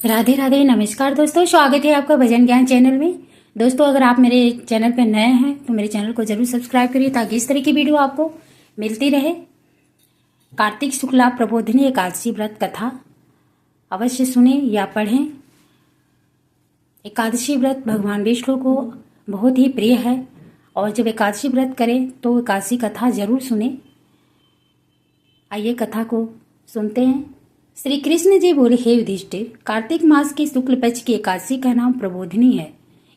राधे राधे। नमस्कार दोस्तों, स्वागत है आपका भजन ज्ञान चैनल में। दोस्तों, अगर आप मेरे चैनल पर नए हैं तो मेरे चैनल को जरूर सब्सक्राइब करिए ताकि इस तरह की वीडियो आपको मिलती रहे। कार्तिक शुक्ला प्रबोधिनी एकादशी व्रत कथा अवश्य सुने या पढ़ें। एकादशी व्रत भगवान विष्णु को बहुत ही प्रिय है और जब एकादशी व्रत करें तो एकादशी कथा जरूर सुने। आइए कथा को सुनते हैं। श्री कृष्ण जी बोले, हे युधिष्ठिर, कार्तिक मास की शुक्ल पक्ष की एकादशी का नाम प्रबोधिनी है।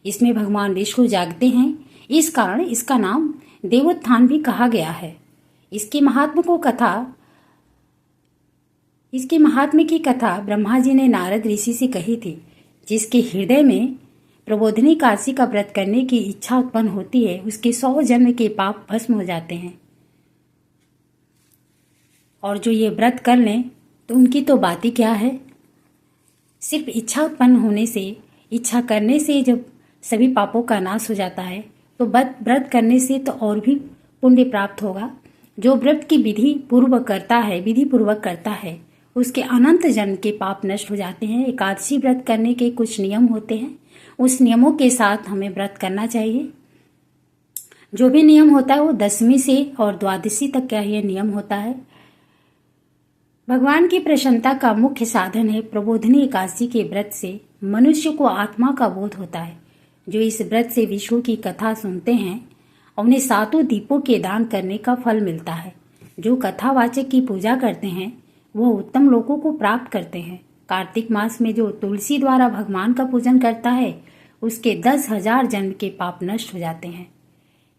इसमें भगवान विष्णु जागते हैं, इस कारण इसका नाम देवोत्थान भी कहा गया है। इसके महात्म्य की कथा ब्रह्मा जी ने नारद ऋषि से कही थी। जिसके हृदय में प्रबोधिनी एकादशी का व्रत करने की इच्छा उत्पन्न होती है, उसके 100 जन्म के पाप भस्म हो जाते हैं। और जो ये व्रत कर लें तो उनकी तो बात ही क्या है। सिर्फ इच्छा उत्पन्न होने से, इच्छा करने से जब सभी पापों का नाश हो जाता है तो व्रत करने से तो और भी पुण्य प्राप्त होगा। जो व्रत की विधि पूर्वक करता है उसके अनंत जन्म के पाप नष्ट हो जाते हैं। एकादशी व्रत करने के कुछ नियम होते हैं, उस नियमों के साथ हमें व्रत करना चाहिए। जो भी नियम होता है वो 10वीं से और द्वादशी तक का यह नियम होता है। भगवान की प्रसन्नता का मुख्य साधन है। प्रबोधिनी एकादशी के व्रत से मनुष्य को आत्मा का बोध होता है। जो इस व्रत से विष्णु की कथा सुनते हैं उन्हें 7 दीपों के दान करने का फल मिलता है। जो कथावाचक की पूजा करते हैं वह उत्तम लोकों को प्राप्त करते हैं। कार्तिक मास में जो तुलसी द्वारा भगवान का पूजन करता है उसके 10,000 जन्म के पाप नष्ट हो जाते हैं।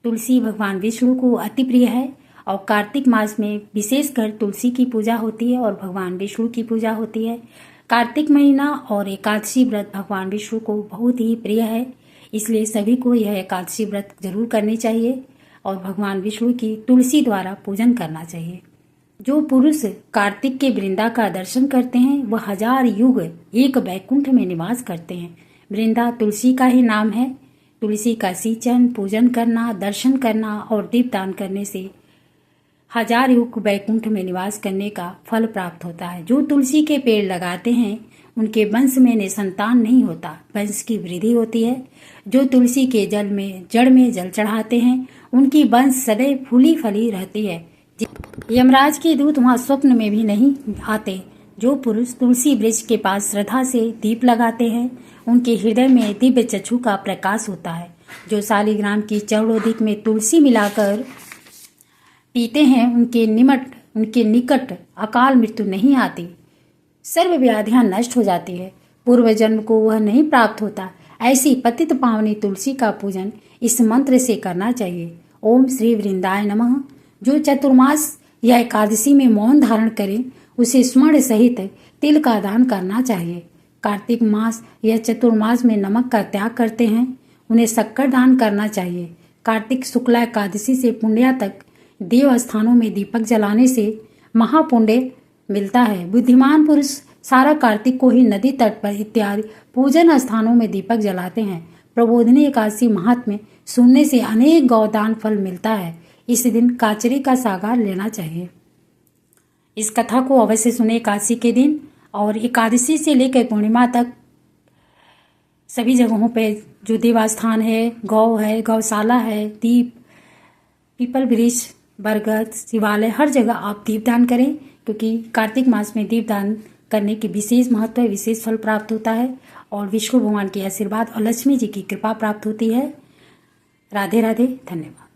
तुलसी भगवान विष्णु को अति प्रिय है और कार्तिक मास में विशेषकर तुलसी की पूजा होती है और भगवान विष्णु की पूजा होती है। कार्तिक महीना और एकादशी व्रत भगवान विष्णु को बहुत ही प्रिय है, इसलिए सभी को यह एकादशी व्रत जरूर करनी चाहिए और भगवान विष्णु की तुलसी द्वारा पूजन करना चाहिए। जो पुरुष कार्तिक के वृंदा का दर्शन करते हैं वह 1000 युग एक वैकुंठ में निवास करते हैं। वृंदा तुलसी का ही नाम है। तुलसी का सिंचन, पूजन करना, दर्शन करना और दीपदान करने से 1000 युग वैकुंठ में निवास करने का फल प्राप्त होता है। जो तुलसी के पेड़ लगाते हैं उनके वंश में निसंतान नहीं होता, वंश की वृद्धि होती है। जो तुलसी के जड़ में जल चढ़ाते हैं उनकी वंश सदैव फूली फली रहती है। यमराज के दूत वहां स्वप्न में भी नहीं आते। जो पुरुष तुलसी वृक्ष के पास श्रद्धा से दीप लगाते हैं उनके हृदय में दिव्य चक्षु का प्रकाश होता है। जो शालिग्राम की चौड़ोदिक में तुलसी मिलाकर पीते हैं उनके निकट अकाल मृत्यु नहीं आती, सर्व व्याधियां नष्ट हो जाती है, पूर्व जन्म को वह नहीं प्राप्त होता। ऐसी पतित पावनी तुलसी का पूजन इस मंत्र से करना चाहिए। ओम श्री वृंदाय नमः। जो चतुर्मास या एकादशी में मौन धारण करे उसे स्वर्ण सहित तिल का दान करना चाहिए। कार्तिक मास या चतुर्मास में नमक का त्याग करते हैं उन्हें शक्कर दान करना चाहिए। कार्तिक शुक्ला एकादशी से पुण्या तक देव स्थानों में दीपक जलाने से महापुण्य मिलता है। बुद्धिमान पुरुष सारा कार्तिक को ही नदी तट पर इत्यादि पूजन स्थानों में दीपक जलाते हैं। प्रबोधिनी एकादशी महात्म्य सुनने से अनेक गौदान फल मिलता है। इस दिन काचरी का सागर लेना चाहिए। इस कथा को अवश्य सुने एकादशी के दिन। और एकादशी से लेकर पूर्णिमा तक सभी जगहों पे जो देवस्थान है, गौशाला है, दीप, पीपल वृक्ष, बरगद, शिवालय, हर जगह आप दीपदान करें क्योंकि कार्तिक मास में दीपदान करने की विशेष महत्व है, विशेष फल प्राप्त होता है और विष्णु भगवान के आशीर्वाद और लक्ष्मी जी की कृपा प्राप्त होती है। राधे राधे। धन्यवाद।